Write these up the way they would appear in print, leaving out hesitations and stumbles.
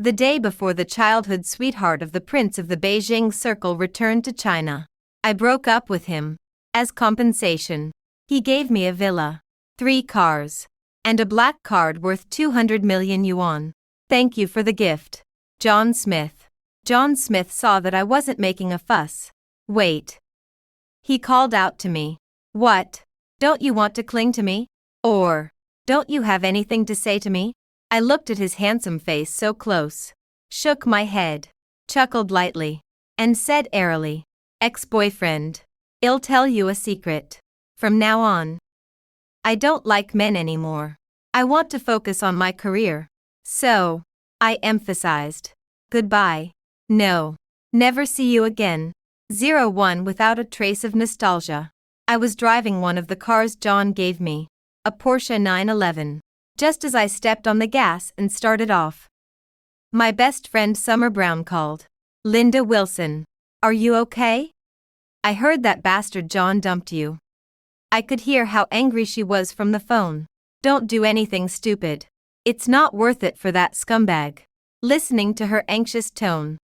The day before the childhood sweetheart of the prince of the Beijing circle returned to China. I broke up with him. As compensation, he gave me a villa, 3 cars, and a black card worth 200 million yuan. Thank you for the gift, John Smith. John Smith saw that I wasn't making a fuss. Wait. He called out to me. What? Don't you want to cling to me? Or, don't you have anything to say to me? I looked at his handsome face so close, shook my head, chuckled lightly, and said airily, Ex-boyfriend, I'll tell you a secret. From now on, I don't like men anymore. I want to focus on my career. So, I emphasized, goodbye. No. Never see you again. 01 without a trace of nostalgia. I was driving one of the cars John gave me, a Porsche 911. Just as I stepped on the gas and started off, my best friend Summer Brown called. Linda Wilson. Are you okay? I heard that bastard John dumped you. I could hear how angry she was from the phone. Don't do anything stupid. It's not worth it for that scumbag. Listening to her anxious tone,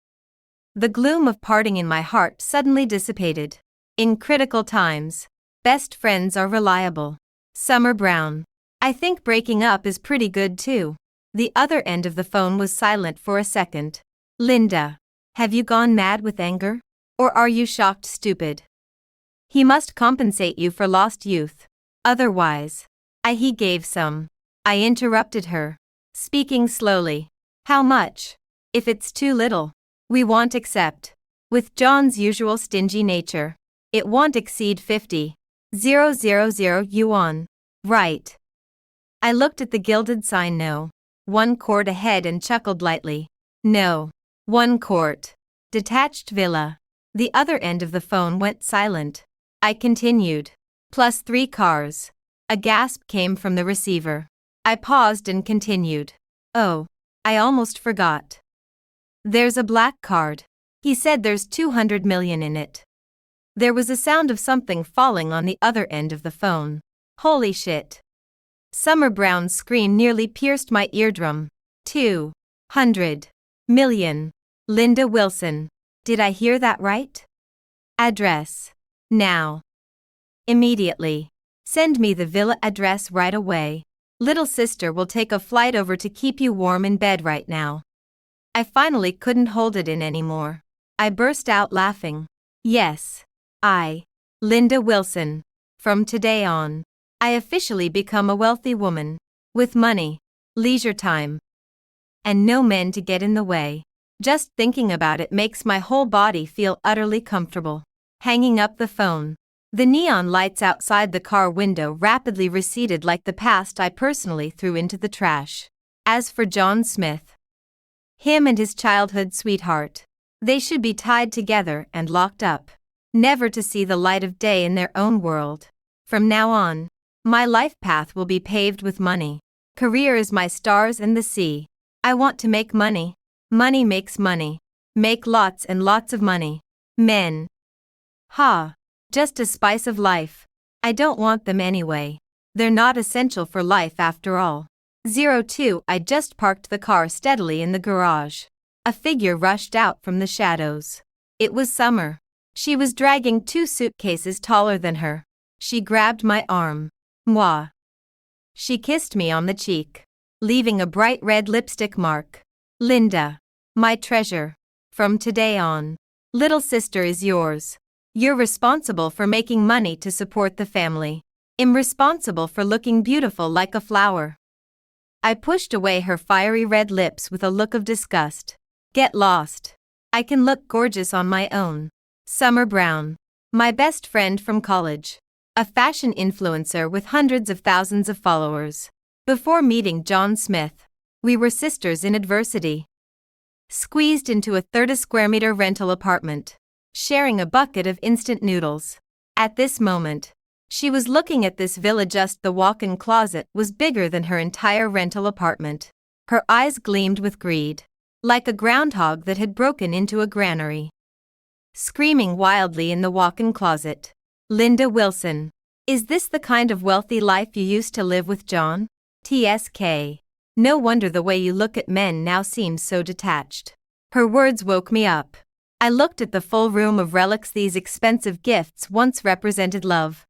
the gloom of parting in my heart suddenly dissipated. In critical times, best friends are reliable. Summer Brown. I think breaking up is pretty good too. The other end of the phone was silent for a second. Linda. Have you gone mad with anger? Or are you shocked stupid? He must compensate you for lost youth. Otherwise, he gave some. I interrupted her, speaking slowly. How much? If it's too little, we won't accept. With John's usual stingy nature, it won't exceed 50,000 yuan. Right. I looked at the gilded sign No. 1 quart ahead and chuckled lightly. No. 1 quart. Detached villa. The other end of the phone went silent. I continued. Plus 3 cars. A gasp came from the receiver. I paused and continued. Oh, I almost forgot. There's a black card. He said there's 200 million in it. There was a sound of something falling on the other end of the phone. Holy shit. Summer Brown's scream nearly pierced my eardrum. 200 million. Linda Wilson. Did I hear that right? Address. Now. Immediately. Send me the villa address right away. Little sister will take a flight over to keep you warm in bed right now. I finally couldn't hold it in anymore. I burst out laughing. Yes. Linda Wilson. From today on, I officially become a wealthy woman, with money, leisure time, and no men to get in the way. Just thinking about it makes my whole body feel utterly comfortable. Hanging up the phone. The neon lights outside the car window rapidly receded like the past I personally threw into the trash. As for John Smith, him and his childhood sweetheart, they should be tied together and locked up, never to see the light of day in their own world. From now on, my life path will be paved with money. Career is my stars and the sea. I want to make money. Money makes money. Make lots and lots of money. Men. Just a spice of life. I don't want them anyway. They're not essential for life after all. 02 I just parked the car steadily in the garage. A figure rushed out from the shadows. It was Summer. She was dragging 2 suitcases taller than her. She grabbed my arm. Mwah. She kissed me on the cheek, leaving a bright red lipstick mark. Linda. My treasure. From today on, little sister is yours. You're responsible for making money to support the family. I'm responsible for looking beautiful like a flower. I pushed away her fiery red lips with a look of disgust. Get lost. I can look gorgeous on my own. Summer Brown. My best friend from college. A fashion influencer with hundreds of thousands of followers. Before meeting John Smith, we were sisters in adversity. Squeezed into a 30 square meter rental apartment, sharing a bucket of instant noodles. At this moment, she was looking at this villa. Just the walk-in closet was bigger than her entire rental apartment. Her eyes gleamed with greed, like a groundhog that had broken into a granary. Screaming wildly in the walk-in closet. Linda Wilson. Is this the kind of wealthy life you used to live with John? TSK. No wonder the way you look at men now seems so detached. Her words woke me up. I looked at the full room of relics. These expensive gifts once represented love.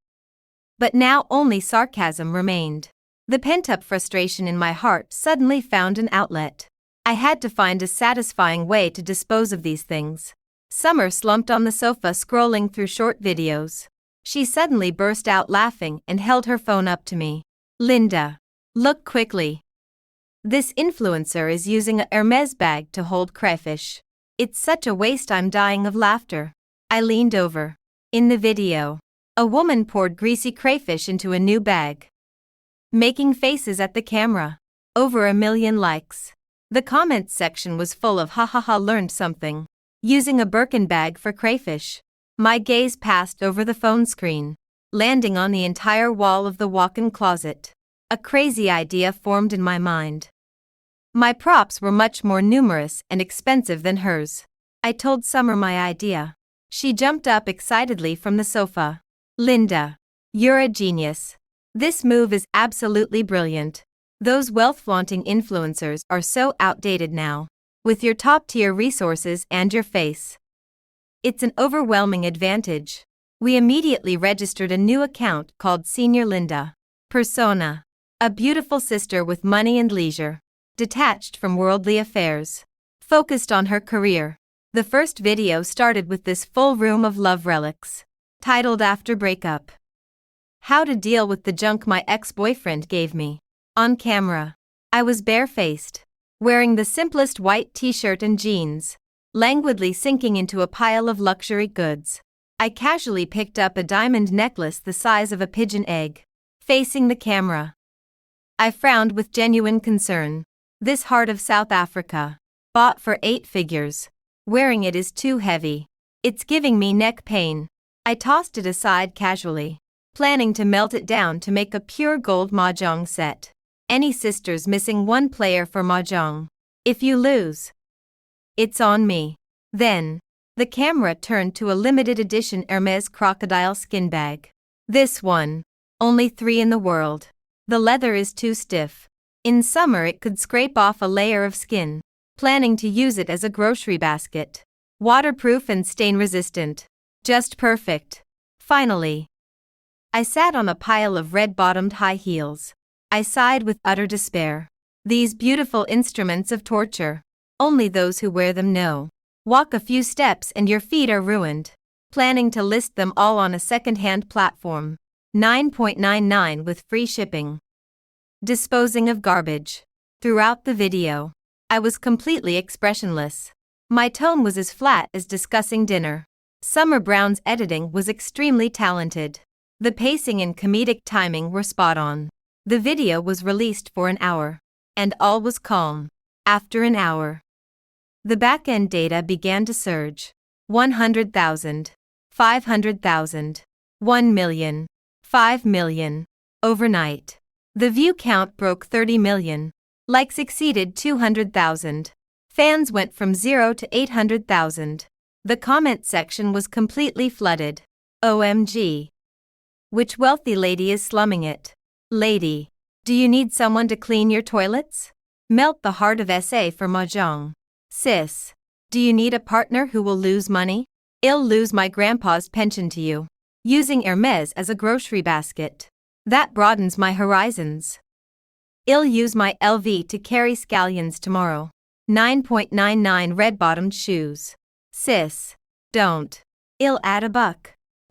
But now only sarcasm remained. The pent-up frustration in my heart suddenly found an outlet. I had to find a satisfying way to dispose of these things. Summer slumped on the sofa scrolling through short videos. She suddenly burst out laughing and held her phone up to me. "Linda, look quickly. This influencer is using a Hermes bag to hold crayfish. It's such a waste, I'm dying of laughter." I leaned over. In the video, a woman poured greasy crayfish into a new bag, making faces at the camera. Over 1 million likes. The comments section was full of "ha ha ha, learned something. Using a Birkin bag for crayfish." My gaze passed over the phone screen, landing on the entire wall of the walk-in closet. A crazy idea formed in my mind. My props were much more numerous and expensive than hers. I told Summer my idea. She jumped up excitedly from the sofa. "Linda, you're a genius. This move is absolutely brilliant. Those wealth-flaunting influencers are so outdated now. With your top-tier resources and your face, it's an overwhelming advantage." We immediately registered a new account called Senior Linda. Persona: a beautiful sister with money and leisure, detached from worldly affairs, focused on her career. The first video started with this full room of love relics, titled "After Breakup: How to Deal with the Junk My Ex-Boyfriend Gave Me." On camera, I was barefaced, wearing the simplest white t-shirt and jeans, languidly sinking into a pile of luxury goods. I casually picked up a diamond necklace the size of a pigeon egg. Facing the camera, I frowned with genuine concern. This heart of South Africa, bought for 8 figures. Wearing it is too heavy. It's giving me neck pain. I tossed it aside casually, planning to melt it down to make a pure gold mahjong set. Any sisters missing one player for mahjong? If you lose, it's on me. Then, the camera turned to a limited edition Hermes crocodile skin bag. This one, only 3 in the world. The leather is too stiff. In summer it could scrape off a layer of skin. Planning to use it as a grocery basket. Waterproof and stain-resistant. Just perfect. Finally, I sat on a pile of red-bottomed high heels. I sighed with utter despair. These beautiful instruments of torture, only those who wear them know. Walk a few steps and your feet are ruined. Planning to list them all on a second-hand platform. $9.99 with free shipping. Disposing of garbage. Throughout the video, I was completely expressionless. My tone was as flat as discussing dinner. Summer Brown's editing was extremely talented. The pacing and comedic timing were spot on. The video was released for an hour, and all was calm. After an hour, the back-end data began to surge. 100,000, 500,000, 1 million, 5 million. Overnight, the view count broke 30 million. Likes exceeded 200,000. Fans went from 0 to 800,000. The comment section was completely flooded. OMG. Which wealthy lady is slumming it? Lady, do you need someone to clean your toilets? Melt the heart of SA for mahjong. Sis, do you need a partner who will lose money? I'll lose my grandpa's pension to you. Using Hermes as a grocery basket. That broadens my horizons. I'll use my LV to carry scallions tomorrow. 9.99 red-bottomed shoes. Sis, don't. I'll add $1.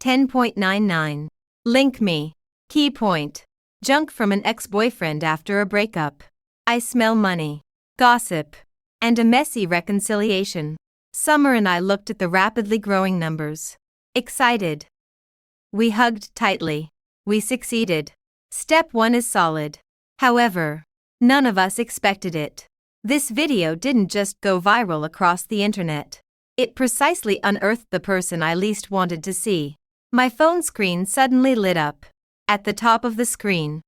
10.99. Link me. Key point. Junk from an ex-boyfriend after a breakup. I smell money, gossip, and a messy reconciliation. Summer and I looked at the rapidly growing numbers. Excited. We hugged tightly. We succeeded. Step 1 is solid. However, none of us expected it. This video didn't just go viral across the internet. It precisely unearthed the person I least wanted to see. My phone screen suddenly lit up. At the top of the screen,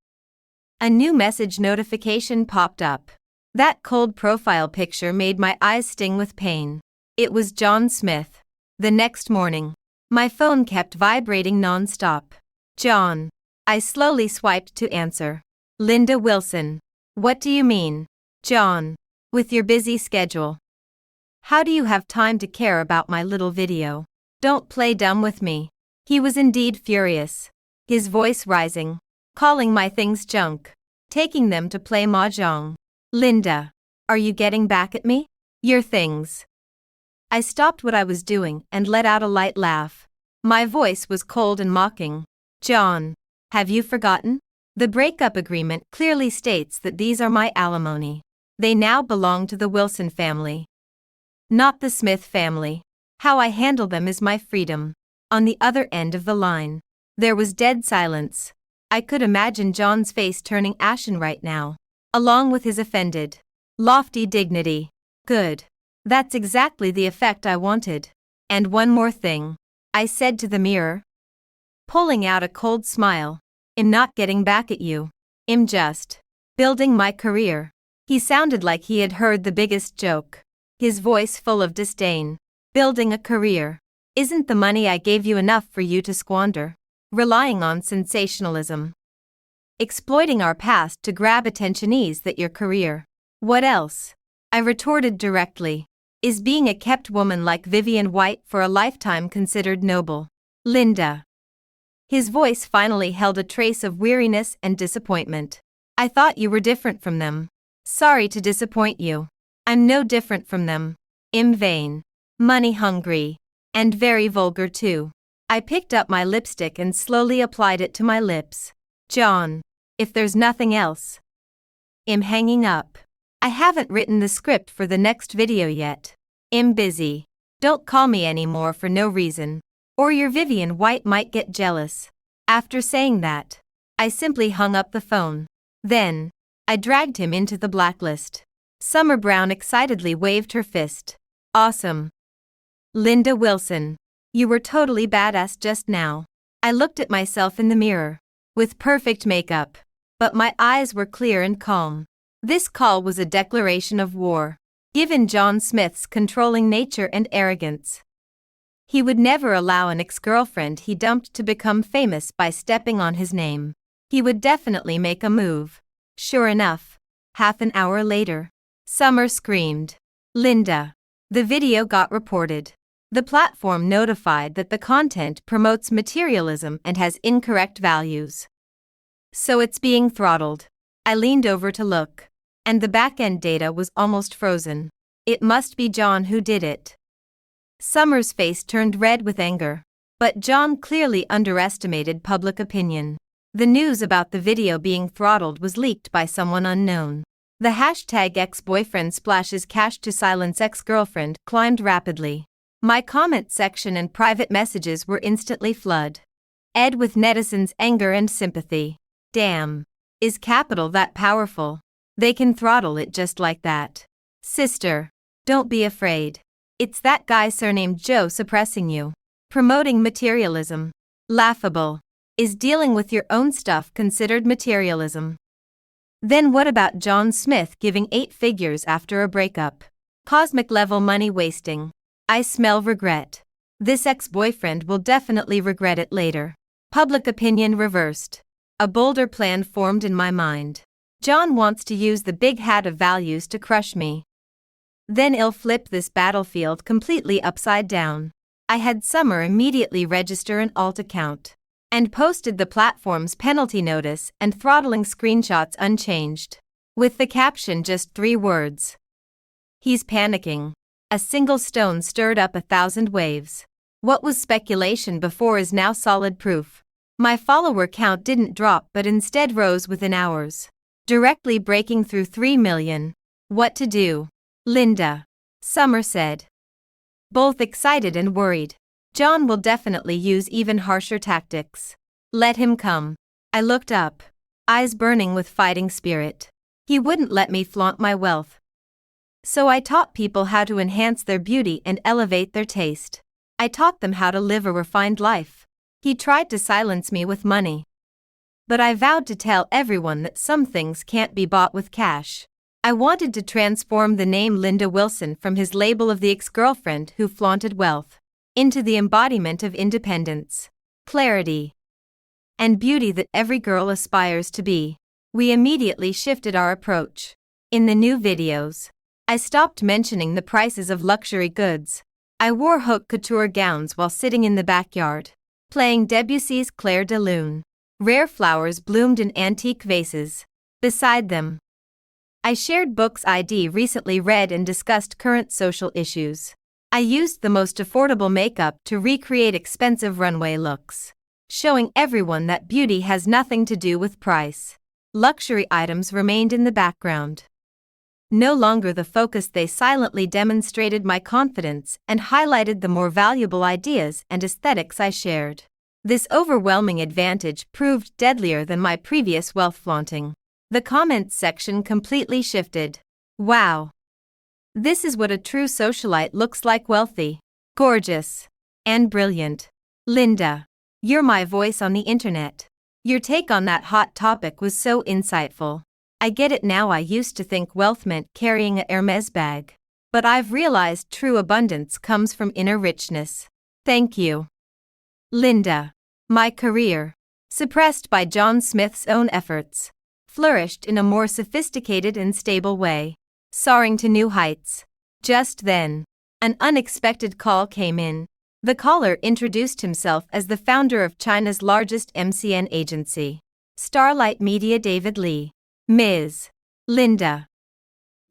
a new message notification popped up. That cold profile picture made my eyes sting with pain. It was John Smith. The next morning, my phone kept vibrating non-stop. John. I slowly swiped to answer. Linda Wilson. What do you mean? John, with your busy schedule, how do you have time to care about my little video? Don't play dumb with me. He was indeed furious, his voice rising, calling my things junk, taking them to play mahjong. Linda, are you getting back at me? Your things. I stopped what I was doing and let out a light laugh. My voice was cold and mocking. John, have you forgotten? The breakup agreement clearly states that these are my alimony. They now belong to the Wilson family, not the Smith family. How I handle them is my freedom. On the other end of the line, there was dead silence. I could imagine John's face turning ashen right now, along with his offended, lofty dignity. Good. That's exactly the effect I wanted. And one more thing, I said to the mirror, pulling out a cold smile. I'm not getting back at you. I'm just building my career. He sounded like he had heard the biggest joke, his voice full of disdain. Building a career. Isn't the money I gave you enough for you to squander? Relying on sensationalism. Exploiting our past to grab attention, is that your career? What else? I retorted directly. Is being a kept woman like Vivian White for a lifetime considered noble? Linda. His voice finally held a trace of weariness and disappointment. I thought you were different from them. Sorry to disappoint you. I'm no different from them. I'm vain, money-hungry, and very vulgar too. I picked up my lipstick and slowly applied it to my lips. John, if there's nothing else. I'm hanging up. I haven't written the script for the next video yet. I'm busy. Don't call me anymore for no reason, or your Vivian White might get jealous. After saying that, I simply hung up the phone. Then, I dragged him into the blacklist. Summer Brown excitedly waved her fist. Awesome. Linda Wilson, you were totally badass just now. I looked at myself in the mirror, with perfect makeup, but my eyes were clear and calm. This call was a declaration of war, given John Smith's controlling nature and arrogance. He would never allow an ex-girlfriend he dumped to become famous by stepping on his name. He would definitely make a move. Sure enough, half an hour later, Summer screamed, Linda. The video got reported. The platform notified that the content promotes materialism and has incorrect values. So it's being throttled. I leaned over to look, and the back-end data was almost frozen. It must be John who did it. Summer's face turned red with anger, but John clearly underestimated public opinion. The news about the video being throttled was leaked by someone unknown. The hashtag ex-boyfriend splashes cash to silence ex-girlfriend climbed rapidly. My comment section and private messages were instantly flooded with netizens' anger and sympathy. Damn. Is capital that powerful? They can throttle it just like that. Sister, don't be afraid. It's that guy surnamed Joe suppressing you. Promoting materialism. Laughable. Is dealing with your own stuff considered materialism? Then what about John Smith giving 8 figures after a breakup? Cosmic level money wasting. I smell regret. This ex-boyfriend will definitely regret it later. Public opinion reversed. A bolder plan formed in my mind. John wants to use the big hat of values to crush me. Then he'll flip this battlefield completely upside down. I had Summer immediately register an alt account, and posted the platform's penalty notice and throttling screenshots unchanged, with the caption just 3 words. He's panicking. A single stone stirred up 1,000 waves. What was speculation before is now solid proof. My follower count didn't drop but instead rose within hours, directly breaking through 3 million. What to do? Linda. Summer said. Both excited and worried. John will definitely use even harsher tactics. Let him come. I looked up, eyes burning with fighting spirit. He wouldn't let me flaunt my wealth. So I taught people how to enhance their beauty and elevate their taste. I taught them how to live a refined life. He tried to silence me with money. But I vowed to tell everyone that some things can't be bought with cash. I wanted to transform the name Linda Wilson from his label of the ex-girlfriend who flaunted wealth into the embodiment of independence, clarity, and beauty that every girl aspires to be. We immediately shifted our approach. In the new videos, I stopped mentioning the prices of luxury goods. I wore haute couture gowns while sitting in the backyard, playing Debussy's Clair de Lune. Rare flowers bloomed in antique vases. Beside them, I shared books I'd recently read and discussed current social issues. I used the most affordable makeup to recreate expensive runway looks, showing everyone that beauty has nothing to do with price. Luxury items remained in the background. No longer the focus, they silently demonstrated my confidence and highlighted the more valuable ideas and aesthetics I shared. This overwhelming advantage proved deadlier than my previous wealth flaunting. The comments section completely shifted. Wow! This is what a true socialite looks like: wealthy, gorgeous, and brilliant. Linda, you're my voice on the internet. Your take on that hot topic was so insightful. I get it now. I used to think wealth meant carrying a Hermes bag, but I've realized true abundance comes from inner richness. Thank you. Linda, my career, suppressed by John Smith's own efforts, flourished in a more sophisticated and stable way, soaring to new heights. Just then, an unexpected call came in. The caller introduced himself as the founder of China's largest MCN agency, Starlight Media. David Lee. Ms. Linda.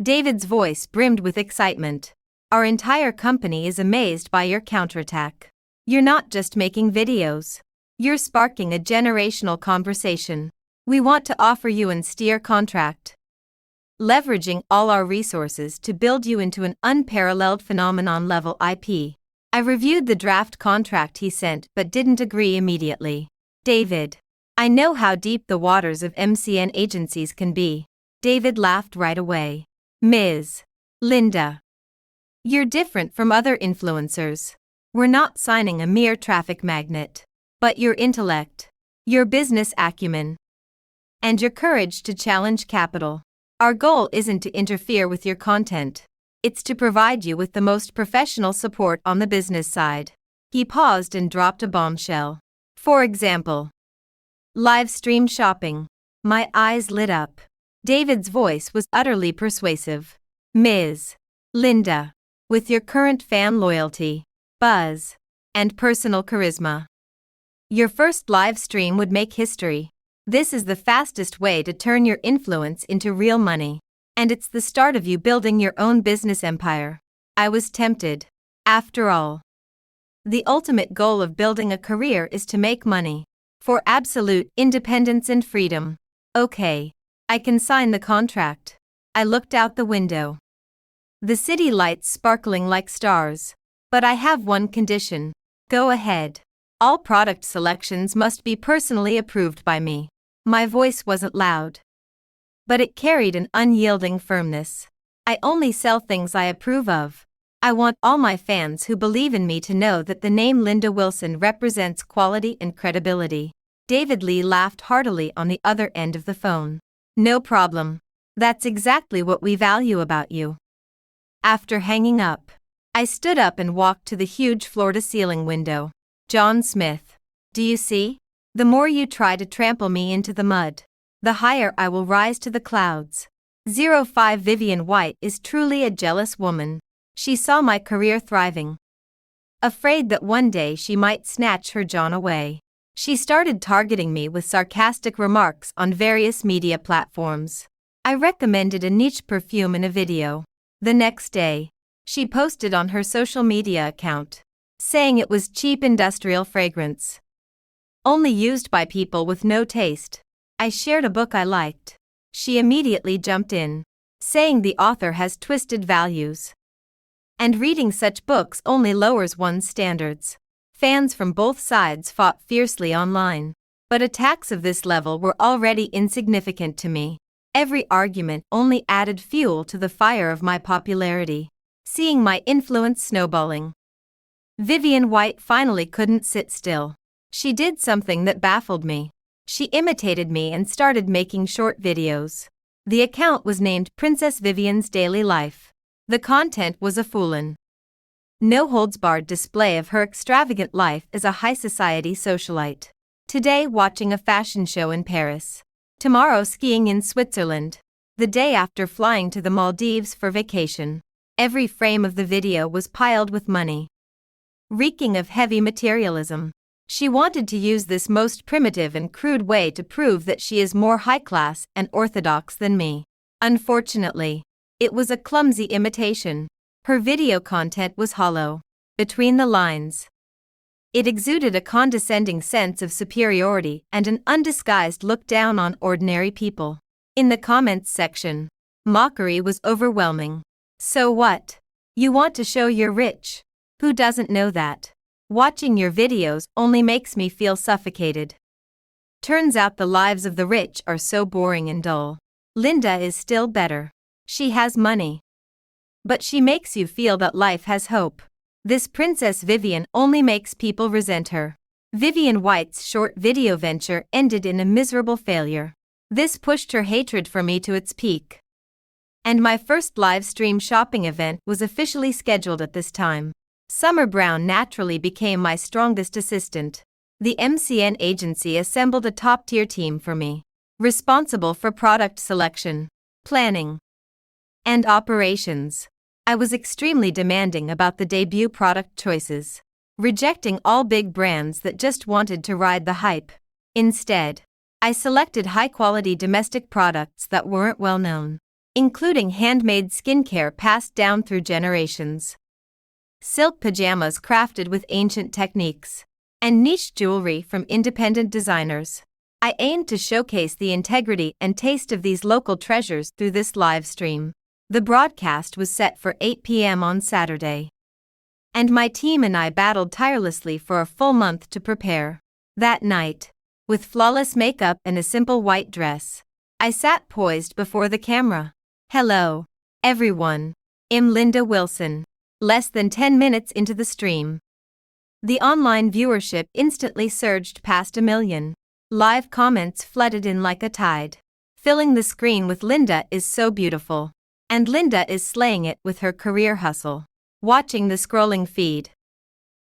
David's voice brimmed with excitement. Our entire company is amazed by your counterattack. You're not just making videos. You're sparking a generational conversation. We want to offer you an steer contract, leveraging all our resources to build you into an unparalleled phenomenon-level IP. I reviewed the draft contract he sent but didn't agree immediately. David, I know how deep the waters of MCN agencies can be. David laughed right away. Ms. Linda, you're different from other influencers. We're not signing a mere traffic magnet, but your intellect, your business acumen, and your courage to challenge capital. Our goal isn't to interfere with your content. It's to provide you with the most professional support on the business side. He paused and dropped a bombshell. For example, live stream shopping. My eyes lit up. David's voice was utterly persuasive. Ms. Linda, with your current fan loyalty, buzz, and personal charisma, your first live stream would make history. This is the fastest way to turn your influence into real money, and it's the start of you building your own business empire. I was tempted. After all, the ultimate goal of building a career is to make money, for absolute independence and freedom. Okay, I can sign the contract. I looked out the window. The city lights sparkling like stars. But I have one condition. Go ahead. All product selections must be personally approved by me. My voice wasn't loud, but it carried an unyielding firmness. I only sell things I approve of. I want all my fans who believe in me to know that the name Linda Wilson represents quality and credibility. David Lee laughed heartily on the other end of the phone. No problem. That's exactly what we value about you. After hanging up, I stood up and walked to the huge floor-to-ceiling window. John Smith, do you see? The more you try to trample me into the mud, the higher I will rise to the clouds. 05 Vivian White is truly a jealous woman. She saw my career thriving, afraid that one day she might snatch her John away. She started targeting me with sarcastic remarks on various media platforms. I recommended a niche perfume in a video. The next day, she posted on her social media account, saying it was cheap industrial fragrance, only used by people with no taste. I shared a book I liked. She immediately jumped in, saying the author has twisted values, and reading such books only lowers one's standards. Fans from both sides fought fiercely online, but attacks of this level were already insignificant to me. Every argument only added fuel to the fire of my popularity, seeing my influence snowballing. Vivian White finally couldn't sit still. She did something that baffled me. She imitated me and started making short videos. The account was named Princess Vivian's Daily Life. The content was a foolin', no-holds-barred display of her extravagant life as a high society socialite. Today watching a fashion show in Paris. Tomorrow skiing in Switzerland. the day after flying to the Maldives for vacation. Every frame of the video was piled with money, reeking of heavy materialism. She wanted to use this most primitive and crude way to prove that she is more high-class and orthodox than me. Unfortunately, it was a clumsy imitation. Her video content was hollow. Between the lines, it exuded a condescending sense of superiority and an undisguised look down on ordinary people. In the comments section, mockery was overwhelming. So what? You want to show you're rich? Who doesn't know that? Watching your videos only makes me feel suffocated. Turns out the lives of the rich are so boring and dull. Linda is still better. She has money, but she makes you feel that life has hope. This Princess Vivian only makes people resent her. Vivian White's short video venture ended in a miserable failure. This pushed her hatred for me to its peak. And my first live stream shopping event was officially scheduled at this time. Summer Brown naturally became my strongest assistant. The MCN agency assembled a top-tier team for me, responsible for product selection, planning, and operations. I was extremely demanding about the debut product choices, rejecting all big brands that just wanted to ride the hype. Instead, I selected high-quality domestic products that weren't well known, including handmade skincare passed down through generations, silk pajamas crafted with ancient techniques, and niche jewelry from independent designers. I aimed to showcase the integrity and taste of these local treasures through this live stream. The broadcast was set for 8 p.m. on Saturday, and my team and I battled tirelessly for a full month to prepare. That night, with flawless makeup and a simple white dress, I sat poised before the camera. Hello, everyone. I'm Linda Wilson. Less than 10 minutes into the stream, the online viewership instantly surged past 1 million. Live comments flooded in like a tide, filling the screen with "Linda is so beautiful," and "Linda is slaying it with her career hustle." Watching the scrolling feed,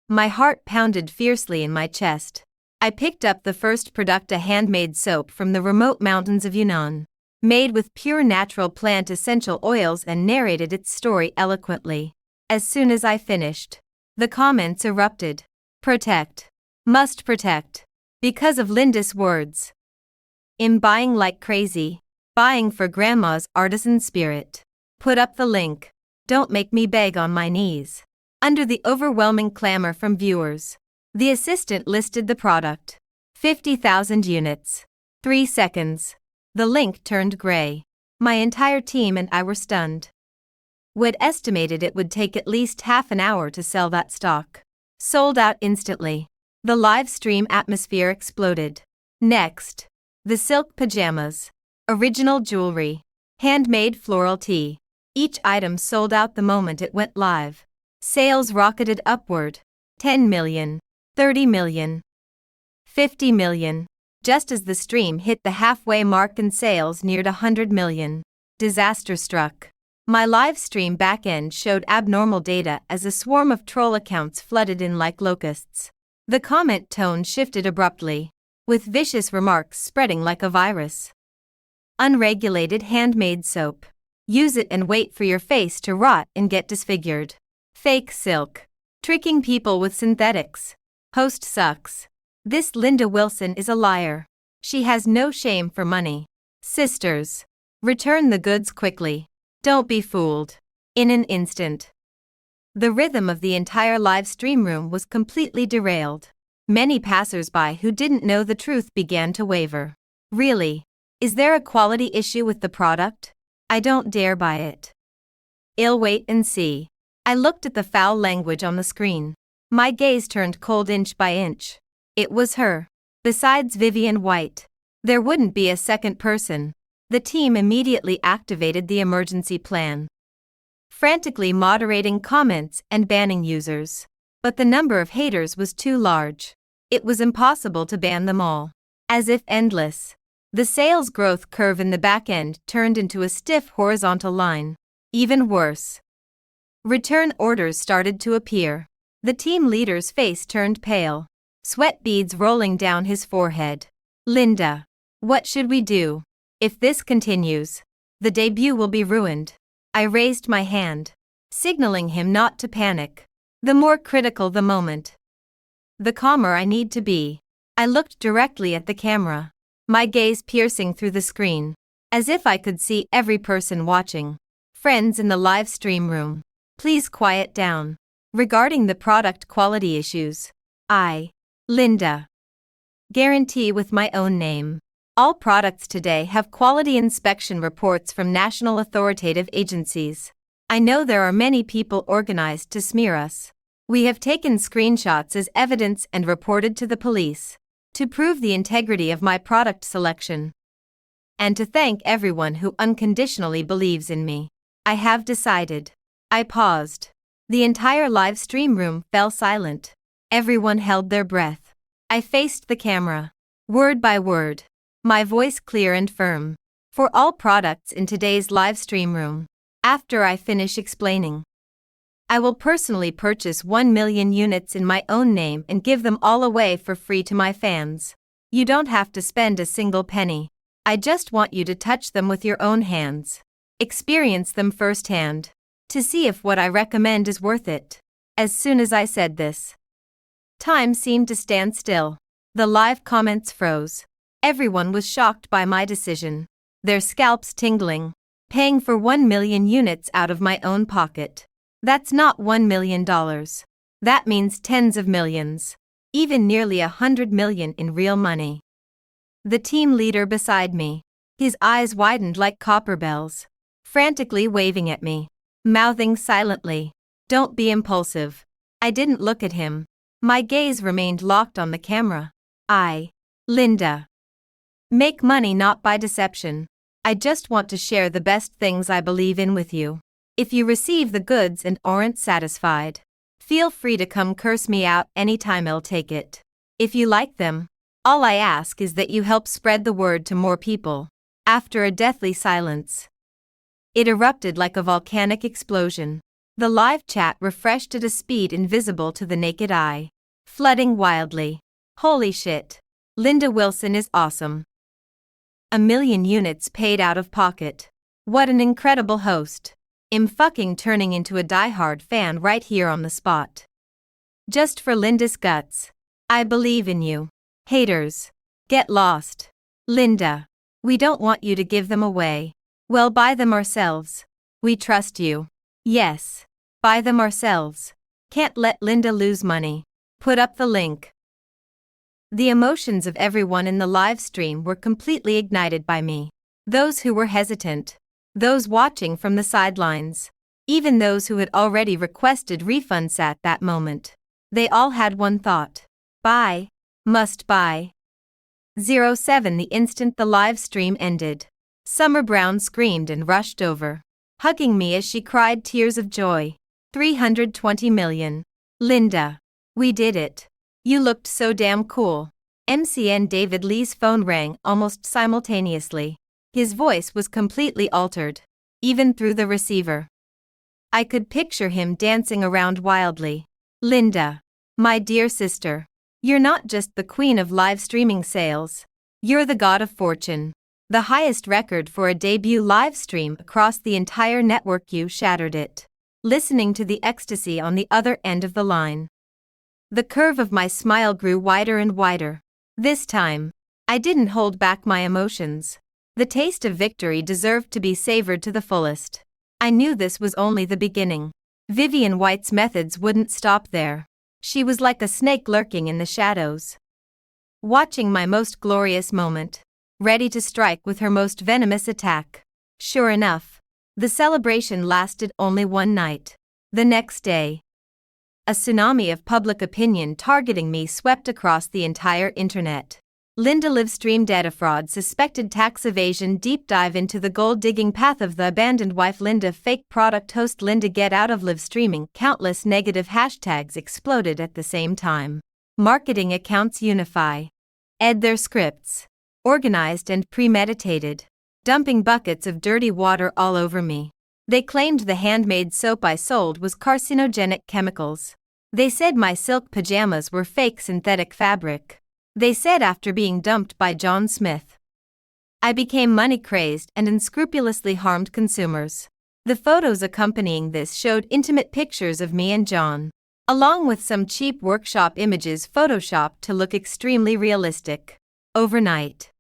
my heart pounded fiercely in my chest. I picked up the first product, a handmade soap from the remote mountains of Yunnan, made with pure natural plant essential oils, and narrated its story eloquently. As soon as I finished, the comments erupted. Protect. Must protect. Because of Linda's words. I'm buying like crazy. Buying for grandma's artisan spirit. Put up the link. Don't make me beg on my knees. Under the overwhelming clamor from viewers, the assistant listed the product. 50,000 units. 3 seconds. The link turned gray. My entire team and I were stunned. We'd estimated it would take at least half an hour to sell that stock. Sold out instantly. The live stream atmosphere exploded. Next, the silk pajamas. Original jewelry. Handmade floral tea. Each item sold out the moment it went live. Sales rocketed upward. 10 million. 30 million. 50 million. Just as the stream hit the halfway mark and sales neared 100 million. Disaster struck. My live stream backend showed abnormal data as a swarm of troll accounts flooded in like locusts. The comment tone shifted abruptly, with vicious remarks spreading like a virus. Unregulated handmade soap. Use it and wait for your face to rot and get disfigured. Fake silk. Tricking people with synthetics. Host sucks. This Linda Wilson is a liar. She has no shame for money. Sisters, return the goods quickly. Don't be fooled. In an instant, the rhythm of the entire live stream room was completely derailed. Many passers-by who didn't know the truth began to waver. Really? Is there a quality issue with the product? I don't dare buy it. I'll wait and see. I looked at the foul language on the screen. My gaze turned cold inch by inch. It was her. Besides Vivian White, there wouldn't be a second person. The team immediately activated the emergency plan, frantically moderating comments and banning users. But the number of haters was too large. It was impossible to ban them all. As if endless, the sales growth curve in the back end turned into a stiff horizontal line. Even worse, return orders started to appear. The team leader's face turned pale, sweat beads rolling down his forehead. Linda, what should we do? If this continues, The debut will be ruined. I raised my hand, signaling him not to panic. The more critical the moment, the calmer I need to be. I looked directly at the camera, my gaze piercing through the screen, as if I could see every person watching. Friends in the live stream room, please quiet down. Regarding the product quality issues, I, Linda, guarantee with my own name. All products today have quality inspection reports from national authoritative agencies. I know there are many people organized to smear us. We have taken screenshots as evidence and reported to the police to prove the integrity of my product selection. And to thank everyone who unconditionally believes in me. I have decided. I paused. The entire live stream room fell silent. Everyone held their breath. I faced the camera, word by word, my voice clear and firm. For all products in today's live stream room, after I finish explaining, I will personally purchase 1 million units in my own name and give them all away for free to my fans. You don't have to spend a single penny. I just want you to touch them with your own hands. Experience them firsthand, to see if what I recommend is worth it. As soon as I said this, time seemed to stand still. The live comments froze. Everyone was shocked by my decision, their scalps tingling. Paying for 1 million units out of my own pocket. That's not $1 million. That means tens of millions, even nearly 100 million in real money. The team leader beside me, his eyes widened like copper bells, frantically waving at me, mouthing silently, "Don't be impulsive." I didn't look at him. My gaze remained locked on the camera. I, Linda, make money not by deception. I just want to share the best things I believe in with you. If you receive the goods and aren't satisfied, feel free to come curse me out anytime. I'll take it. If you like them, all I ask is that you help spread the word to more people. After a deathly silence, it erupted like a volcanic explosion. The live chat refreshed at a speed invisible to the naked eye, flooding wildly. Holy shit. Linda Wilson is awesome. 1 million units paid out of pocket. What an incredible host. I'm fucking turning into a diehard fan right here on the spot. Just for Linda's guts. I believe in you. Haters, get lost. Linda, we don't want you to give them away. We'll buy them ourselves. We trust you. Yes, buy them ourselves. Can't let Linda lose money. Put up the link. The emotions of everyone in the live stream were completely ignited by me. Those who were hesitant, those watching from the sidelines, even those who had already requested refunds at that moment. They all had one thought. Buy. Must buy. 07 the instant the live stream ended. Summer Brown screamed and rushed over, hugging me as she cried tears of joy. 320 million. Linda. We did it. You looked so damn cool. MCN David Lee's phone rang almost simultaneously. His voice was completely altered, even through the receiver. I could picture him dancing around wildly. Linda, my dear sister, you're not just the queen of live streaming sales. You're the god of fortune. The highest record for a debut live stream across the entire network. You shattered it. Listening to the ecstasy on the other end of the line, the curve of my smile grew wider and wider. This time, I didn't hold back my emotions. The taste of victory deserved to be savored to the fullest. I knew this was only the beginning. Vivian White's methods wouldn't stop there. She was like a snake lurking in the shadows, watching my most glorious moment, ready to strike with her most venomous attack. Sure enough, the celebration lasted only one night. The next day, a tsunami of public opinion targeting me swept across the entire internet. Linda livestream data fraud, suspected tax evasion, deep dive into the gold-digging path of the abandoned wife. Linda fake product host. Linda get out of live streaming. Countless negative hashtags exploded at the same time. Marketing accounts unify. Ed their scripts. Organized and premeditated. Dumping buckets of dirty water all over me. They claimed the handmade soap I sold was carcinogenic chemicals. They said my silk pajamas were fake synthetic fabric. They said after being dumped by John Smith, I became money-crazed and unscrupulously harmed consumers. The photos accompanying this showed intimate pictures of me and John, along with some cheap workshop images photoshopped to look extremely realistic. Overnight,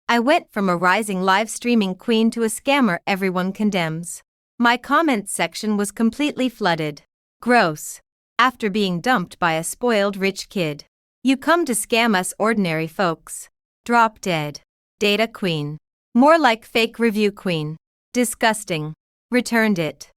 I went from a rising live streaming queen to a scammer everyone condemns. My comments section was completely flooded. Gross. After being dumped by a spoiled rich kid. You come to scam us ordinary folks. Drop dead. Data queen. More like fake review queen. Disgusting. Returned it.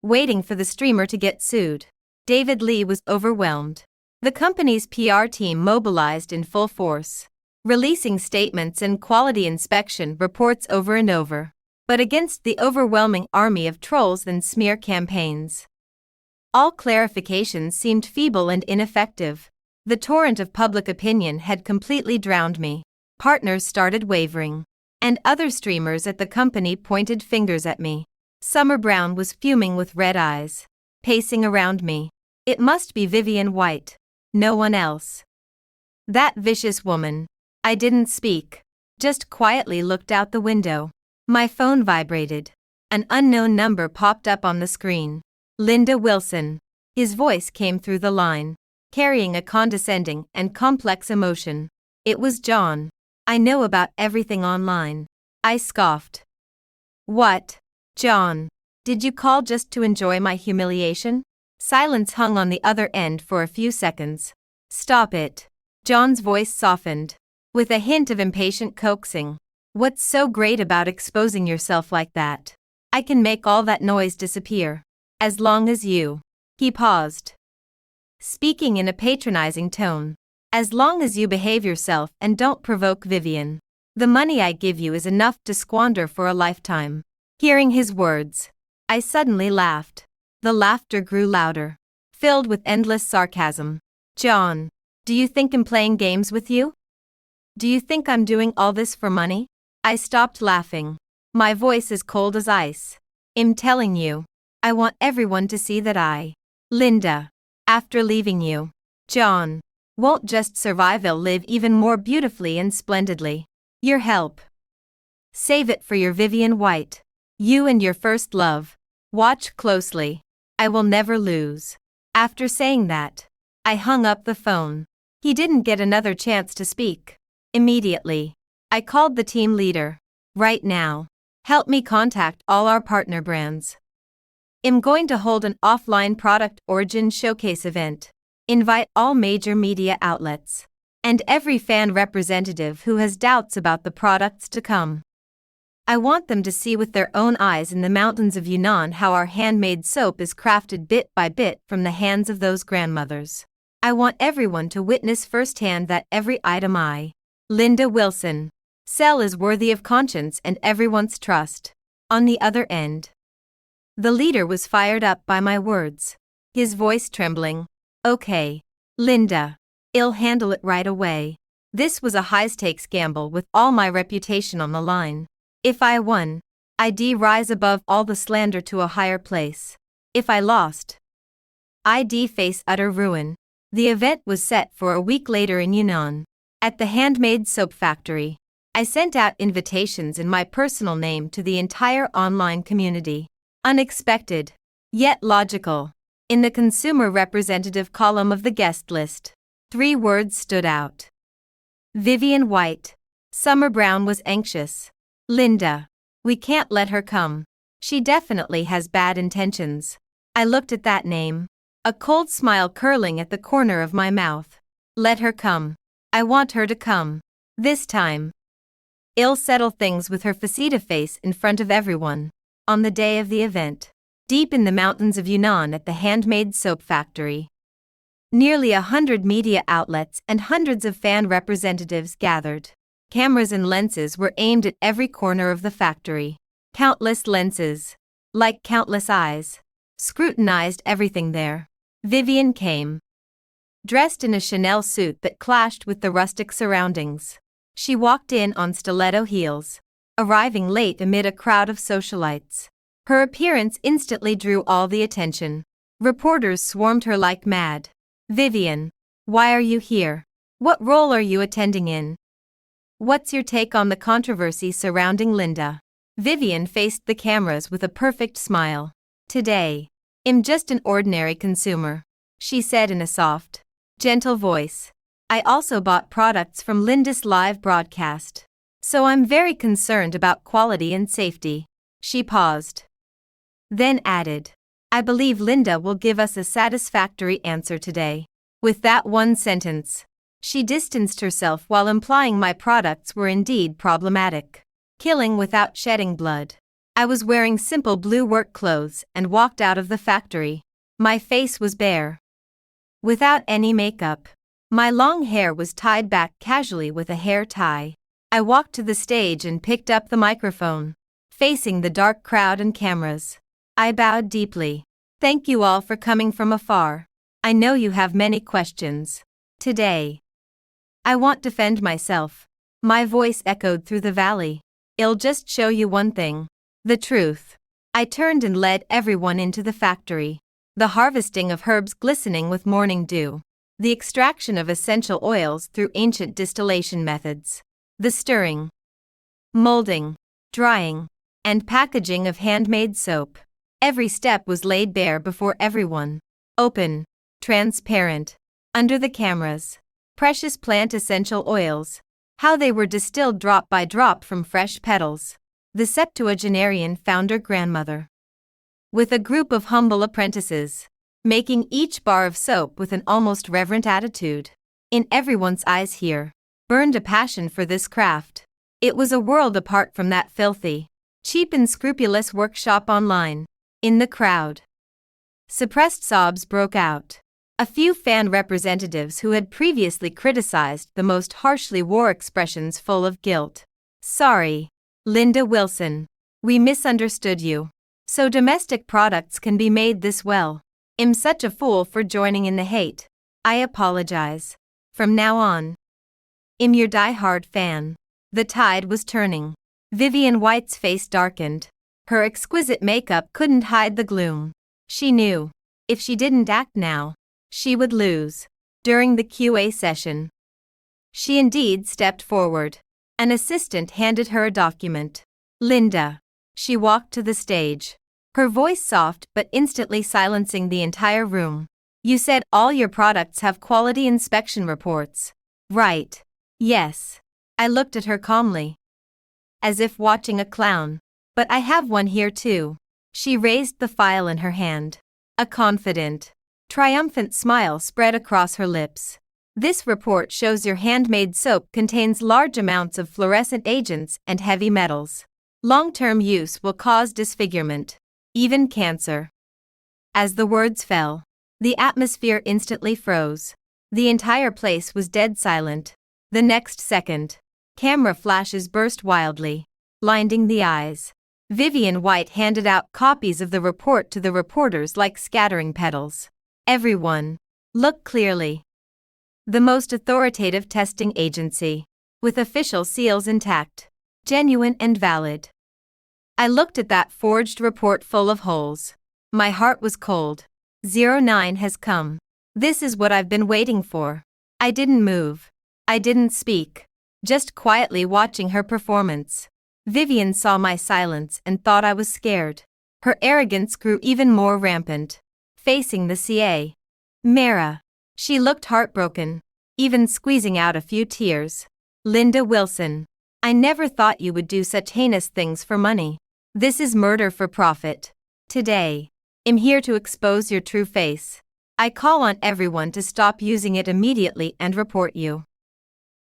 Waiting for the streamer to get sued. David Lee was overwhelmed. The company's PR team mobilized in full force, releasing statements and quality inspection reports over and over, but against the overwhelming army of trolls and smear campaigns. All clarifications seemed feeble and ineffective. The torrent of public opinion had completely drowned me. Partners started wavering, and other streamers at the company pointed fingers at me. Summer Brown was fuming with red eyes, pacing around me. It must be Vivian White. No one else. That vicious woman. I didn't speak, just quietly looked out the window. My phone vibrated. An unknown number popped up on the screen. Linda Wilson. His voice came through the line, carrying a condescending and complex emotion. It was John. I know about everything online. I scoffed. What? John, did you call just to enjoy my humiliation? Silence hung on the other end for a few seconds. Stop it. John's voice softened, with a hint of impatient coaxing. What's so great about exposing yourself like that? I can make all that noise disappear. As long as you. He paused, speaking in a patronizing tone. As long as you behave yourself and don't provoke Vivian. The money I give you is enough to squander for a lifetime. Hearing his words, I suddenly laughed. The laughter grew louder, filled with endless sarcasm. John, do you think I'm playing games with you? Do you think I'm doing all this for money? I stopped laughing. My voice as cold as ice. I'm telling you, I want everyone to see that I, Linda, after leaving you, John, won't just survive, I'll live even more beautifully and splendidly. Your help. Save it for your Vivian White. You and your first love. Watch closely. I will never lose. After saying that, I hung up the phone. He didn't get another chance to speak. Immediately, I called the team leader. Right now. Help me contact all our partner brands. I'm going to hold an offline product origin showcase event. Invite all major media outlets and every fan representative who has doubts about the products to come. I want them to see with their own eyes in the mountains of Yunnan how our handmade soap is crafted bit by bit from the hands of those grandmothers. I want everyone to witness firsthand that every item I, Linda Wilson, sell is worthy of conscience and everyone's trust. On the other end, the leader was fired up by my words, his voice trembling. Okay, Linda, I'll handle it right away. This was a high-stakes gamble with all my reputation on the line. If I won, I'd rise above all the slander to a higher place. If I lost, I'd face utter ruin. The event was set for a week later in Yunnan, at the handmade soap factory. I sent out invitations in my personal name to the entire online community. Unexpected, yet logical. In the consumer representative column of the guest list, 3 words stood out. Vivian White. Summer Brown was anxious. Linda. We can't let her come. She definitely has bad intentions. I looked at that name, a cold smile curling at the corner of my mouth. Let her come. I want her to come. This time. I'll settle things with her faceta face in front of everyone. On the day of the event, deep in the mountains of Yunnan at the handmade soap factory, nearly 100 media outlets and hundreds of fan representatives gathered. Cameras and lenses were aimed at every corner of the factory. Countless lenses, like countless eyes, scrutinized everything there. Vivian came, dressed in a Chanel suit that clashed with the rustic surroundings. She walked in on stiletto heels, arriving late amid a crowd of socialites. Her appearance instantly drew all the attention. Reporters swarmed her like mad. Vivian, why are you here? What role are you attending in? What's your take on the controversy surrounding Linda? Vivian faced the cameras with a perfect smile. Today, I'm just an ordinary consumer, she said in a soft, gentle voice. I also bought products from Linda's live broadcast. So I'm very concerned about quality and safety. She paused. Then added, I believe Linda will give us a satisfactory answer today. With that one sentence, she distanced herself while implying my products were indeed problematic. Killing without shedding blood. I was wearing simple blue work clothes and walked out of the factory. My face was bare. Without any makeup. My long hair was tied back casually with a hair tie. I walked to the stage and picked up the microphone. Facing the dark crowd and cameras, I bowed deeply. Thank you all for coming from afar. I know you have many questions. Today, I won't defend myself. My voice echoed through the valley. I'll just show you one thing. The truth. I turned and led everyone into the factory. The harvesting of herbs glistening with morning dew. The extraction of essential oils through ancient distillation methods. The stirring, molding, drying, and packaging of handmade soap. Every step was laid bare before everyone. Open, transparent, under the cameras. Precious plant essential oils. How they were distilled drop by drop from fresh petals. The septuagenarian founder grandmother, with a group of humble apprentices, making each bar of soap with an almost reverent attitude. In everyone's eyes here, burned a passion for this craft. It was a world apart from that filthy, cheap and scrupulous workshop online. In the crowd, suppressed sobs broke out. A few fan representatives who had previously criticized the most harshly wore expressions full of guilt. Sorry, Linda Wilson. We misunderstood you. So domestic products can be made this well. I'm such a fool for joining in the hate. I apologize. From now on, I'm your die-hard fan. The tide was turning. Vivian White's face darkened. Her exquisite makeup couldn't hide the gloom. She knew, if she didn't act now, she would lose. During the QA session, she indeed stepped forward. An assistant handed her a document. Linda. She walked to the stage. Her voice soft but instantly silencing the entire room. You said all your products have quality inspection reports. Right. Yes. I looked at her calmly, as if watching a clown. But I have one here too. She raised the file in her hand. A confident, triumphant smile spread across her lips. This report shows your handmade soap contains large amounts of fluorescent agents and heavy metals. Long-term use will cause disfigurement, even cancer. As the words fell, the atmosphere instantly froze. The entire place was dead silent. The next second, camera flashes burst wildly, blinding the eyes. Vivian White handed out copies of the report to the reporters like scattering petals. Everyone, look clearly. The most authoritative testing agency, with official seals intact, genuine and valid. I looked at that forged report full of holes. My heart was cold. 09 has come. This is what I've been waiting for. I didn't move. I didn't speak. Just quietly watching her performance. Vivian saw my silence and thought I was scared. Her arrogance grew even more rampant. Facing the CA, Mara. She looked heartbroken, even squeezing out a few tears. Linda Wilson. I never thought you would do such heinous things for money. This is murder for profit. Today, I'm here to expose your true face. I call on everyone to stop using it immediately and report you.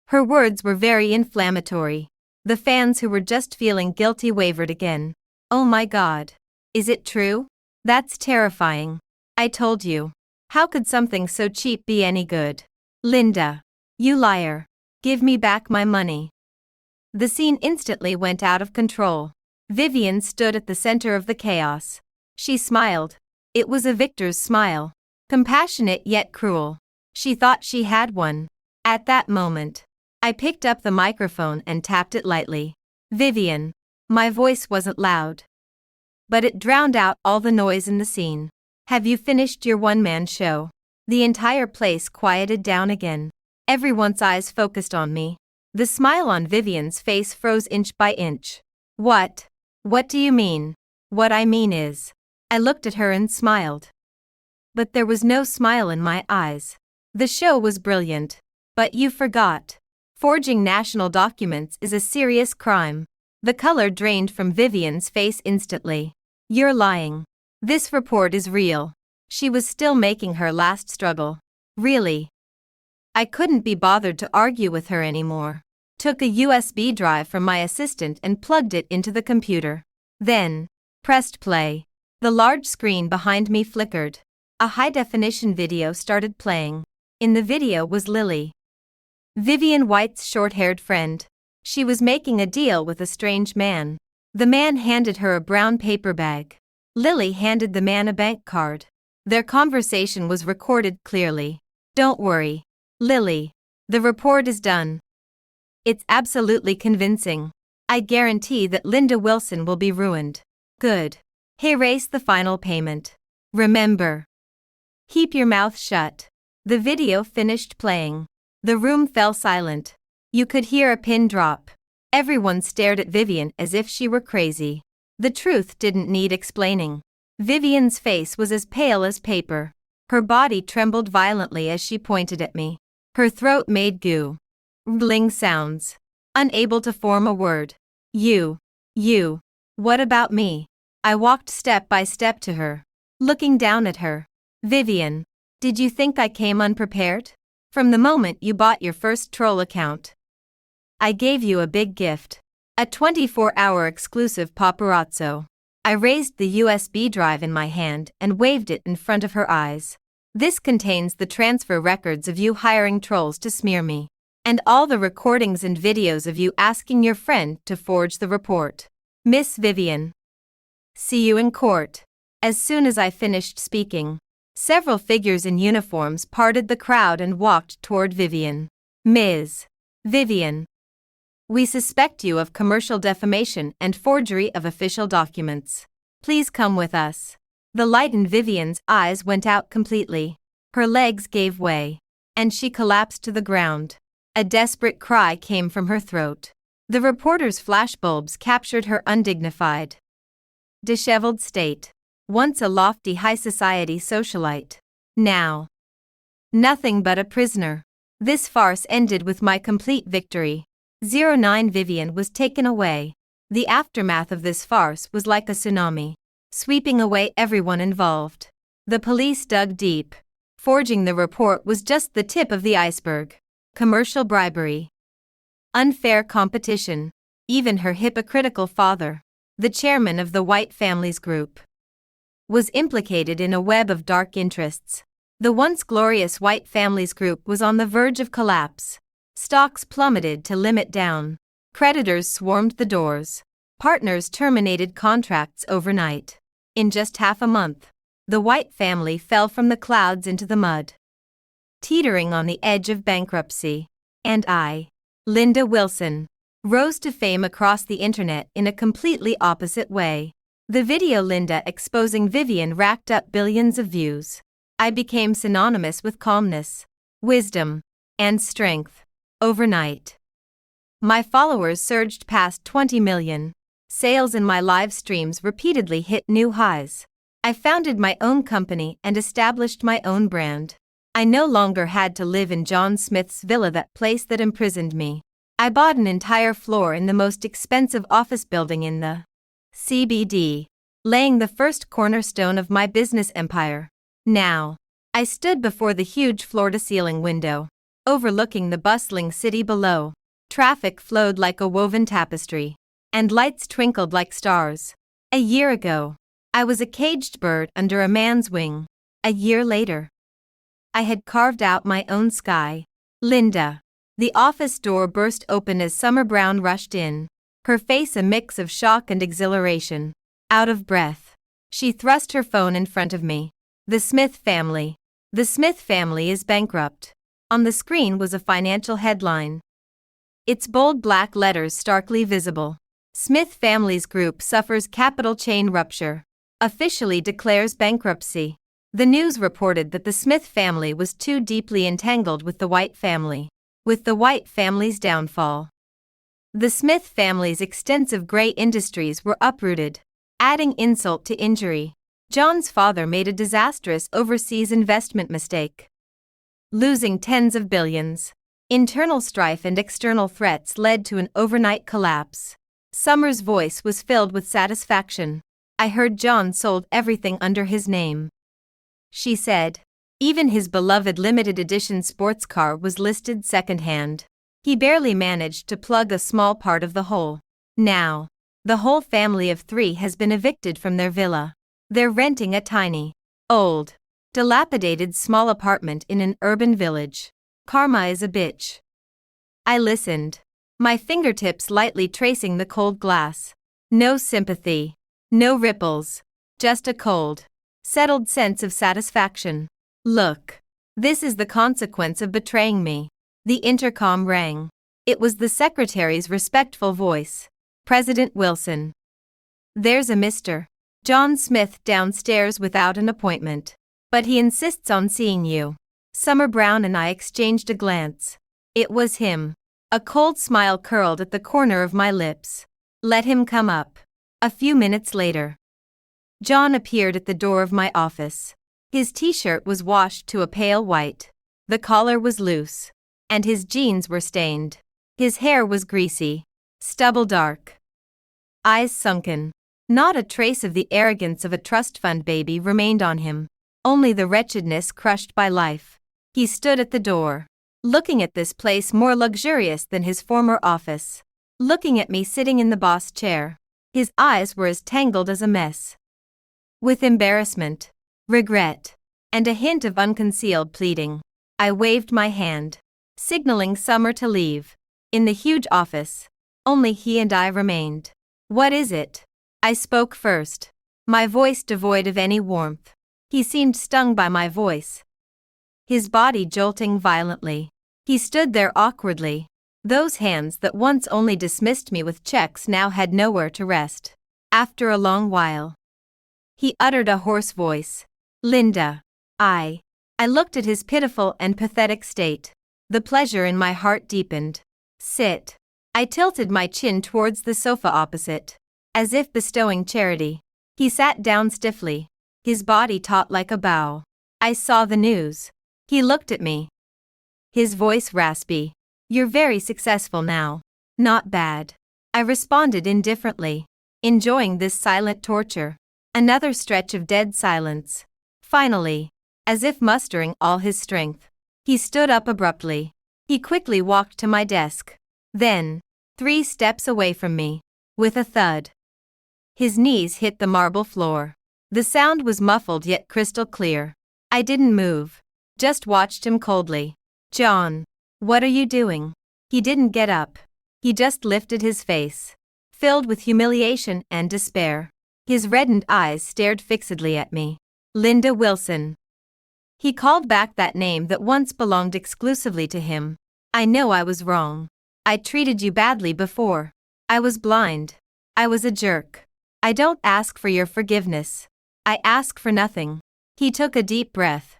Her words were very inflammatory. The fans who were just feeling guilty wavered again. Oh my God. Is it true? That's terrifying. I told you. How could something so cheap be any good? Linda. You liar. Give me back my money. The scene instantly went out of control. Vivian stood at the center of the chaos. She smiled. It was a victor's smile. Compassionate yet cruel. She thought she had one. At that moment, I picked up the microphone and tapped it lightly. Vivian. My voice wasn't loud, but it drowned out all the noise in the scene. Have you finished your one-man show? The entire place quieted down again. Everyone's eyes focused on me. The smile on Vivian's face froze inch by inch. What? What do you mean? What I mean is. I looked at her and smiled. But there was no smile in my eyes. The show was brilliant. But you forgot. Forging national documents is a serious crime. The color drained from Vivian's face instantly. You're lying. This report is real. She was still making her last struggle. Really? I couldn't be bothered to argue with her anymore. Took a USB drive from my assistant and plugged it into the computer. Then, pressed play. The large screen behind me flickered. A high-definition video started playing. In the video was Lily, Vivian White's short-haired friend. She was making a deal with a strange man. The man handed her a brown paper bag. Lily handed the man a bank card. Their conversation was recorded clearly. Don't worry, Lily. The report is done. It's absolutely convincing. I guarantee that Linda Wilson will be ruined. Good. Erase the final payment. Remember. Keep your mouth shut. The video finished playing. The room fell silent. You could hear a pin drop. Everyone stared at Vivian as if she were crazy. The truth didn't need explaining. Vivian's face was as pale as paper. Her body trembled violently as she pointed at me. Her throat made gurgling sounds. Unable to form a word. You. What about me? I walked step by step to her, looking down at her. Vivian, did you think I came unprepared? From the moment you bought your first troll account, I gave you a big gift. A 24-hour exclusive paparazzo. I raised the USB drive in my hand and waved it in front of her eyes. This contains the transfer records of you hiring trolls to smear me, and all the recordings and videos of you asking your friend to forge the report. Miss Vivian. See you in court. As soon as I finished speaking, several figures in uniforms parted the crowd and walked toward Vivian. Ms. Vivian. We suspect you of commercial defamation and forgery of official documents. Please come with us. The light in Vivian's eyes went out completely. Her legs gave way, and she collapsed to the ground. A desperate cry came from her throat. The reporter's flashbulbs captured her undignified, disheveled state. Once a lofty high society socialite. Now, nothing but a prisoner. This farce ended with my complete victory. 09 Vivian was taken away. The aftermath of this farce was like a tsunami, sweeping away everyone involved. The police dug deep. Forging the report was just the tip of the iceberg. Commercial bribery, unfair competition. Even her hypocritical father, the chairman of the White Families Group, was implicated in a web of dark interests. The once glorious White Families Group was on the verge of collapse. Stocks plummeted to limit down. Creditors swarmed the doors. Partners terminated contracts overnight. In just half a month, the White family fell from the clouds into the mud, teetering on the edge of bankruptcy. And I, Linda Wilson, rose to fame across the internet in a completely opposite way. The video Linda exposing Vivian racked up billions of views. I became synonymous with calmness, wisdom, and strength. Overnight, my followers surged past 20 million. Sales in my live streams repeatedly hit new highs. I founded my own company and established my own brand. I no longer had to live in John Smith's villa, that place that imprisoned me. I bought an entire floor in the most expensive office building in the CBD, laying the first cornerstone of my business empire. Now, I stood before the huge floor-to-ceiling window, overlooking the bustling city below. Traffic flowed like a woven tapestry, and lights twinkled like stars. A year ago, I was a caged bird under a man's wing. A year later, I had carved out my own sky. Linda. The office door burst open as Summer Brown rushed in, her face a mix of shock and exhilaration. Out of breath, she thrust her phone in front of me. The Smith family. The Smith family is bankrupt. On the screen was a financial headline, its bold black letters starkly visible. Smith Families Group suffers capital chain rupture. Officially declares bankruptcy. The news reported that the Smith family was too deeply entangled with the White family. with the White family's downfall. The Smith family's extensive gray industries were uprooted, adding insult to injury. John's father made a disastrous overseas investment mistake, losing tens of billions. Internal strife and external threats led to an overnight collapse. Summer's voice was filled with satisfaction. I heard John sold everything under his name, she said. Even his beloved limited edition sports car was listed secondhand. He barely managed to plug a small part of the hole. Now, the whole family of 3 has been evicted from their villa. They're renting a tiny, old, dilapidated small apartment in an urban village. Karma is a bitch. I listened, my fingertips lightly tracing the cold glass. No sympathy, no ripples, just a cold, settled sense of satisfaction. Look, this is the consequence of betraying me. The intercom rang. It was the secretary's respectful voice. President Wilson. There's a Mr. John Smith downstairs without an appointment, but he insists on seeing you. Summer Brown and I exchanged a glance. It was him. A cold smile curled at the corner of my lips. Let him come up. A few minutes later, John appeared at the door of my office. His t-shirt was washed to a pale white. The collar was loose, and his jeans were stained. His hair was greasy, stubble dark, eyes sunken. Not a trace of the arrogance of a trust fund baby remained on him, only the wretchedness crushed by life. He stood at the door, looking at this place more luxurious than his former office, looking at me sitting in the boss chair. His eyes were as tangled as a mess. With embarrassment, regret, and a hint of unconcealed pleading, I waved my hand, signaling Summer to leave. In the huge office, only he and I remained. What is it? I spoke first, my voice devoid of any warmth. He seemed stung by my voice, his body jolting violently. He stood there awkwardly. Those hands that once only dismissed me with checks now had nowhere to rest. After a long while, he uttered a hoarse voice. Linda. I looked at his pitiful and pathetic state. The pleasure in my heart deepened. Sit. I tilted my chin towards the sofa opposite, as if bestowing charity. He sat down stiffly, his body taut like a bow. I saw the news. He looked at me, his voice raspy. You're very successful now. Not bad. I responded indifferently, enjoying this silent torture. Another stretch of dead silence. Finally, as if mustering all his strength, he stood up abruptly. He quickly walked to my desk. Then, 3 steps away from me, with a thud, his knees hit the marble floor. The sound was muffled yet crystal clear. I didn't move, just watched him coldly. John, what are you doing? He didn't get up. He just lifted his face, filled with humiliation and despair. His reddened eyes stared fixedly at me. Linda Wilson. He called back that name that once belonged exclusively to him. I know I was wrong. I treated you badly before. I was blind. I was a jerk. I don't ask for your forgiveness. I ask for nothing. He took a deep breath,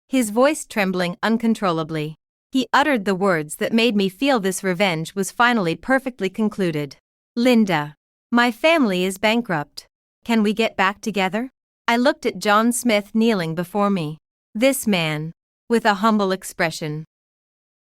his voice trembling uncontrollably. He uttered the words that made me feel this revenge was finally perfectly concluded. Linda, my family is bankrupt. Can we get back together? I looked at John Smith kneeling before me. This man, with a humble expression,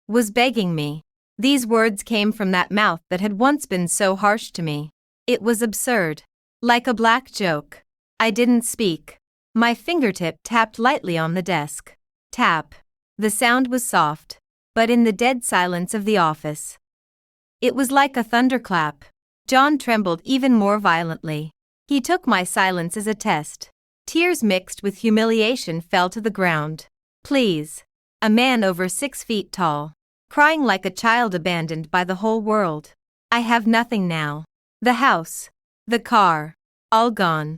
was begging me. These words came from that mouth that had once been so harsh to me. It was absurd, like a black joke. I didn't speak. My fingertip tapped lightly on the desk. Tap. The sound was soft, but in the dead silence of the office, it was like a thunderclap. John trembled even more violently. He took my silence as a test. Tears mixed with humiliation fell to the ground. Please. A man over 6 feet tall, crying like a child abandoned by the whole world. I have nothing now. The house, the car, all gone.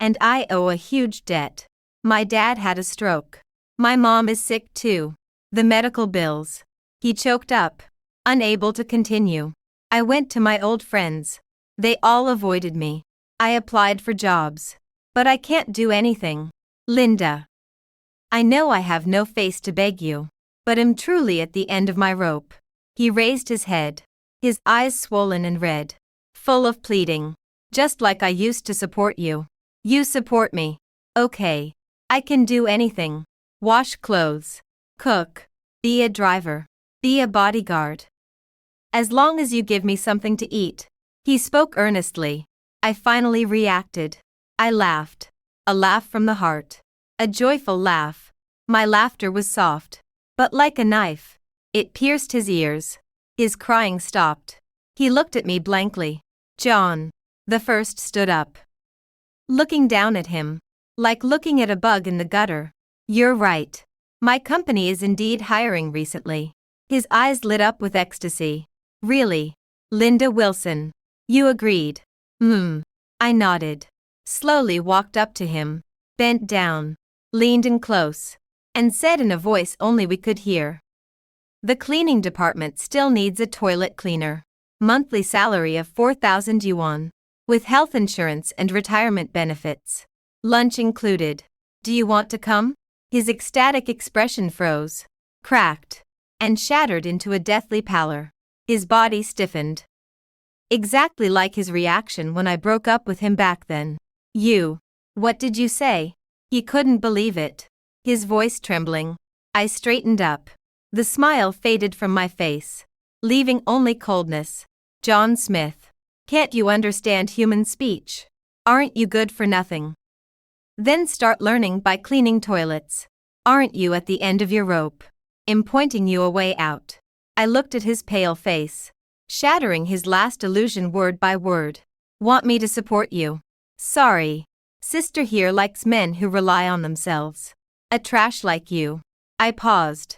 And I owe a huge debt. My dad had a stroke. My mom is sick too. The medical bills. He choked up, unable to continue. I went to my old friends. They all avoided me. I applied for jobs. But I can't do anything. Linda. I know I have no face to beg you. but am truly at the end of my rope. He raised his head, his eyes swollen and red, full of pleading. Just like I used to support you. You support me. Okay. I can do anything. Wash clothes. Cook. Be a driver. Be a bodyguard. As long as you give me something to eat. He spoke earnestly. I finally reacted. I laughed. A laugh from the heart. A joyful laugh. My laughter was soft, but like a knife. It pierced his ears. His crying stopped. He looked at me blankly. John. The first stood up. Looking down at him, like looking at a bug in the gutter. You're right. My company is indeed hiring recently. His eyes lit up with ecstasy. Really? Linda Wilson. You agreed. I nodded. Slowly walked up to him, bent down, leaned in close, and said in a voice only we could hear. The cleaning department still needs a toilet cleaner. Monthly salary of 4,000 yuan. With health insurance and retirement benefits. Lunch included. Do you want to come? His ecstatic expression froze, cracked, and shattered into a deathly pallor. His body stiffened. Exactly like his reaction when I broke up with him back then. What did you say? He couldn't believe it. His voice trembling. I straightened up. The smile faded from my face, leaving only coldness. John Smith. Can't you understand human speech? Aren't you good for nothing? Then start learning by cleaning toilets. Aren't you at the end of your rope? I'm pointing you a way out. I looked at his pale face, shattering his last illusion word by word. Want me to support you? Sorry. Sister here likes men who rely on themselves. A trash like you. I paused,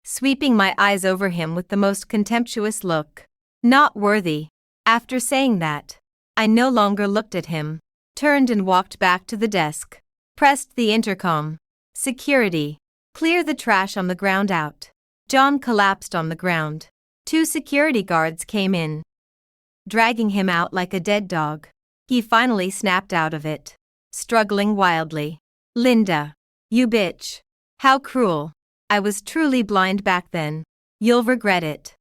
sweeping my eyes over him with the most contemptuous look. Not worthy. After saying that, I no longer looked at him, turned and walked back to the desk, pressed the intercom. Security. Clear the trash on the ground out. John collapsed on the ground. 2 security guards came in, dragging him out like a dead dog. He finally snapped out of it, struggling wildly. Linda. You bitch. How cruel. I was truly blind back then. You'll regret it.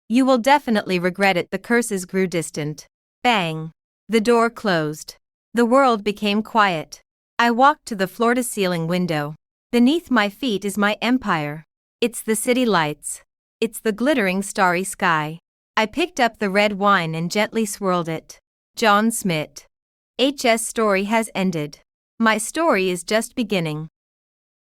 You will definitely regret it. The curses grew distant. Bang. The door closed. The world became quiet. I walked to the floor-to-ceiling window. Beneath my feet is my empire. It's the city lights. It's the glittering starry sky. I picked up the red wine and gently swirled it. John Smith. HS story has ended. My story is just beginning.